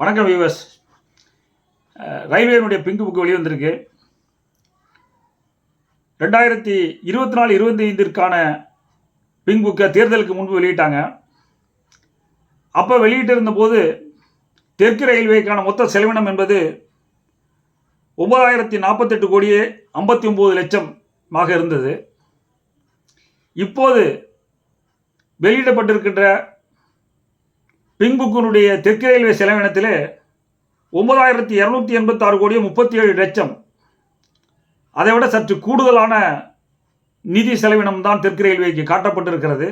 வணக்கம் வியூவர்ஸ். ரயில்வேனுடைய pink book வெளிவந்திருக்கு. 2024-25 பிங்க் புக்கை தேர்தலுக்கு முன்பு வெளியிட்டாங்க. அப்போ வெளியிட்டு இருந்தபோது தெற்கு ரயில்வேக்கான மொத்த செலவினம் என்பது 9,048 கோடியே 59 லட்சமாக இருந்தது. இப்போது வெளியிடப்பட்டிருக்கின்ற பிங்க் புக்கினுடைய தெற்கு ரயில்வே செலவினத்தில் 9,286 கோடியே 37 லட்சம். அதை விட சற்று கூடுதலான நிதி செலவினம் தான் தெற்கு ரயில்வேக்கு காட்டப்பட்டிருக்கிறது.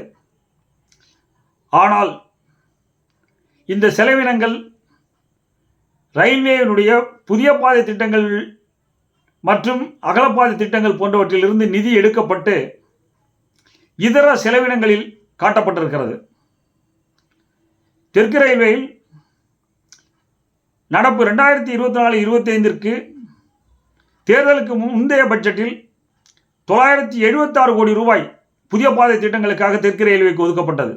ஆனால் இந்த செலவினங்கள் ரயில்வேயினுடைய புதிய பாதை திட்டங்கள் மற்றும் அகலப்பாதை திட்டங்கள் போன்றவற்றிலிருந்து நிதி எடுக்கப்பட்டு இதர செலவினங்களில் காட்டப்பட்டிருக்கிறது. தெற்கு ரயில்வேயில் நடப்பு 2024-25 தேர்தலுக்கு முந்தைய பட்ஜெட்டில் 976 கோடி ரூபாய் புதிய பாதை திட்டங்களுக்காக தெற்கு ரயில்வேக்கு ஒதுக்கப்பட்டது.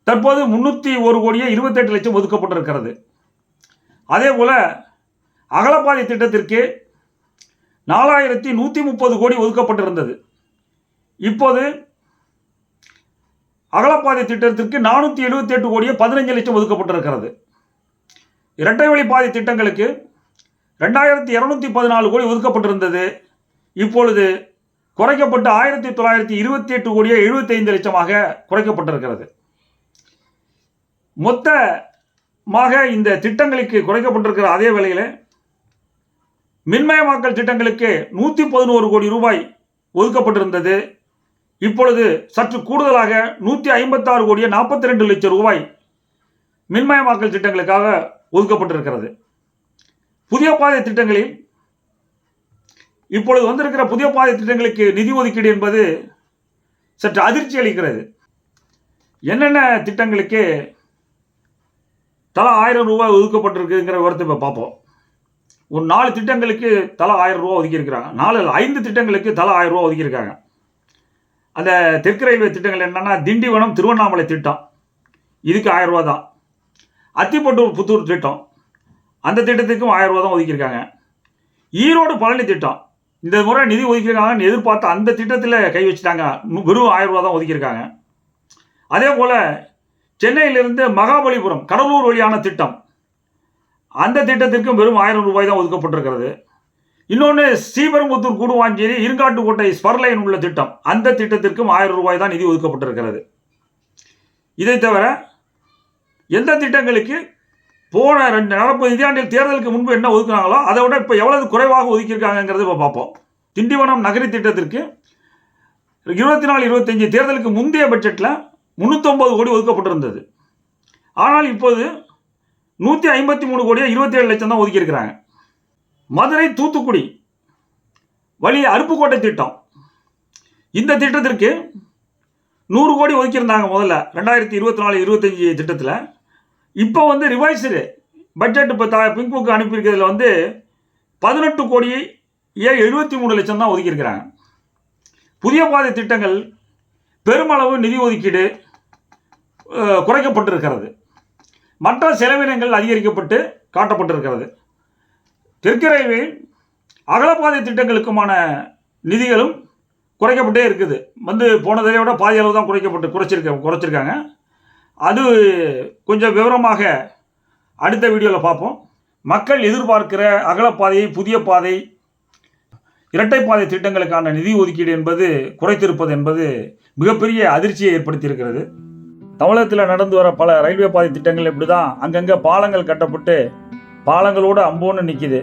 தற்போது 301 கோடியே 28 லட்சம் ஒதுக்கப்பட்டிருக்கிறது. அதேபோல அகலப்பாதை திட்டத்திற்கு 4,130 கோடி ஒதுக்கப்பட்டிருந்தது. இப்போது அகலப்பாதை திட்டத்திற்கு 478 கோடியே 15 லட்சம் ஒதுக்கப்பட்டிருக்கிறது. இரட்டை வழி பாதை திட்டங்களுக்கு 2,214 கோடி ஒதுக்கப்பட்டிருந்தது. இப்பொழுது குறைக்கப்பட்டு 1,928 கோடியே 75 லட்சமாக குறைக்கப்பட்டிருக்கிறது. மொத்தமாக இந்த திட்டங்களுக்கு குறைக்கப்பட்டிருக்கிற அதே வேளையில் மின்மயமாக்கல் திட்டங்களுக்கு 111 கோடி ரூபாய் ஒதுக்கப்பட்டிருந்தது. இப்பொழுது சற்று கூடுதலாக 156 கோடியே 42 லட்சம் ரூபாய் மின்மயமாக்கல் திட்டங்களுக்காக ஒதுக்கப்பட்டிருக்கிறது. புதிய பாதை திட்டங்களில் இப்பொழுது வந்திருக்கிற புதிய பாதை திட்டங்களுக்கு நிதி ஒதுக்கீடு என்பது சற்று அதிர்ச்சி அளிக்கிறது. என்னென்ன திட்டங்களுக்கு தலா 1000 ரூபாய் ஒதுக்கப்பட்டிருக்குங்கிற விவரத்தை இப்போ பார்ப்போம். ஒரு 4 திட்டங்களுக்கு தலா 1000 ரூபா ஒதுக்கியிருக்கிறாங்க. 5 திட்டங்களுக்கு தலா 1000 ரூபா ஒதுக்கியிருக்காங்க. அந்த தெற்கு ரயில்வே திட்டங்கள் என்னென்னா திண்டிவனம் திருவண்ணாமலை திட்டம், இதுக்கு 1000 ரூபா தான். அத்திப்பட்டூர் புத்தூர் திட்டம், அந்த திட்டத்துக்கும் 1000 ரூபா தான் ஒதுக்கியிருக்காங்க. ஈரோடு பழனி திட்டம் இந்த முறை நிதி ஒதுக்கியிருக்காங்கன்னு எதிர்பார்த்த அந்த திட்டத்தில் கை வச்சுட்டாங்க. வெறும் 1000 ரூபா தான் ஒதுக்கியிருக்காங்க. அதே போல் சென்னையிலிருந்து மகாபலிபுரம் கடலூர் வழியான திட்டம், அந்த திட்டத்திற்கும் வெறும் 1000 ரூபாய் தான் ஒதுக்கப்பட்டிருக்கிறது. இன்னொன்று ஸ்ரீபெரும்புத்தூர் கூடுவாஞ்சேரி இருங்காட்டுக்கோட்டை ஸ்பர்லைன் உள்ள திட்டம், அந்த திட்டத்திற்கும் 1000 ரூபாய் தான் நிதி ஒதுக்கப்பட்டிருக்கிறது. இதை தவிர எந்த திட்டங்களுக்கு போன நடப்பு நிதியாண்டில் தேர்தலுக்கு முன்பு என்ன ஒதுக்குனாங்களோ அதை விட இப்போ எவ்வளவு குறைவாக ஒதுக்கியிருக்காங்கிறது இப்போ பார்ப்போம். திண்டிவனம் நகரி திட்டத்திற்கு 24-25 தேர்தலுக்கு முந்தைய பட்ஜெட்டில் 309 கோடி ஒதுக்கப்பட்டிருந்தது. ஆனால் இப்போது 153 கோடியே 27 லட்சம் தான் ஒதுக்கியிருக்கிறாங்க. மதுரை தூத்துக்குடி வழி அருப்புக்கோட்டை திட்டம், இந்த திட்டத்திற்கு 100 கோடி ஒதுக்கியிருந்தாங்க முதல்ல 2024-25 திட்டத்தில். இப்போ ரிவைஸ்டு பட்ஜெட் இப்போ பிங்க் புக் அனுப்பியிருக்கிறதுல 18 கோடியே 73 லட்சம் தான் ஒதுக்கியிருக்கிறாங்க. புதிய பாதை திட்டங்கள் பெருமளவு நிதி ஒதுக்கீடு குறைக்கப்பட்டிருக்கிறது. மற்ற செலவினங்கள் அதிகரிக்கப்பட்டு காட்டப்பட்டிருக்கிறது. தெற்கு ரயில்வே அகலப்பாதை திட்டங்களுக்குமான நிதிகளும் குறைக்கப்பட்டே இருக்குது. போனதை விட பாதி அளவு தான் குறைச்சிருக்காங்க. அது கொஞ்சம் விவரமாக அடுத்த வீடியோவில் பார்ப்போம். மக்கள் எதிர்பார்க்கிற அகலப்பாதை, புதிய பாதை, இரட்டை பாதை திட்டங்களுக்கான நிதி ஒதுக்கீடு என்பது குறைத்திருப்பது என்பது மிகப்பெரிய அதிர்ச்சியை ஏற்படுத்தியிருக்கிறது. தமிழகத்தில் நடந்து வர பல ரயில்வே பாதை திட்டங்கள் இப்படி தான் அங்கங்கே பாலங்கள் கட்டப்பட்டு பாலங்களோடு அம்போன்னு நிற்கிது.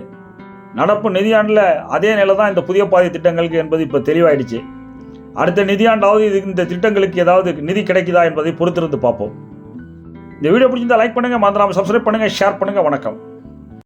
நடப்பு நிதியாண்டில் அதே நிலை தான் இந்த புதிய பாதை திட்டங்களுக்கு என்பது இப்போ தெளிவாயிடுச்சு. அடுத்த நிதியாண்டாவது இந்த திட்டங்களுக்கு ஏதாவது நிதி கிடைக்குதா என்பதை பொறுத்திருந்து பார்ப்போம். இந்த வீடியோ பிடிச்சிருந்தா லைக் பண்ணுங்கள், மறந்துடாமல் சப்ஸ்கிரைப் பண்ணுங்கள், ஷேர் பண்ணுங்கள். வணக்கம்.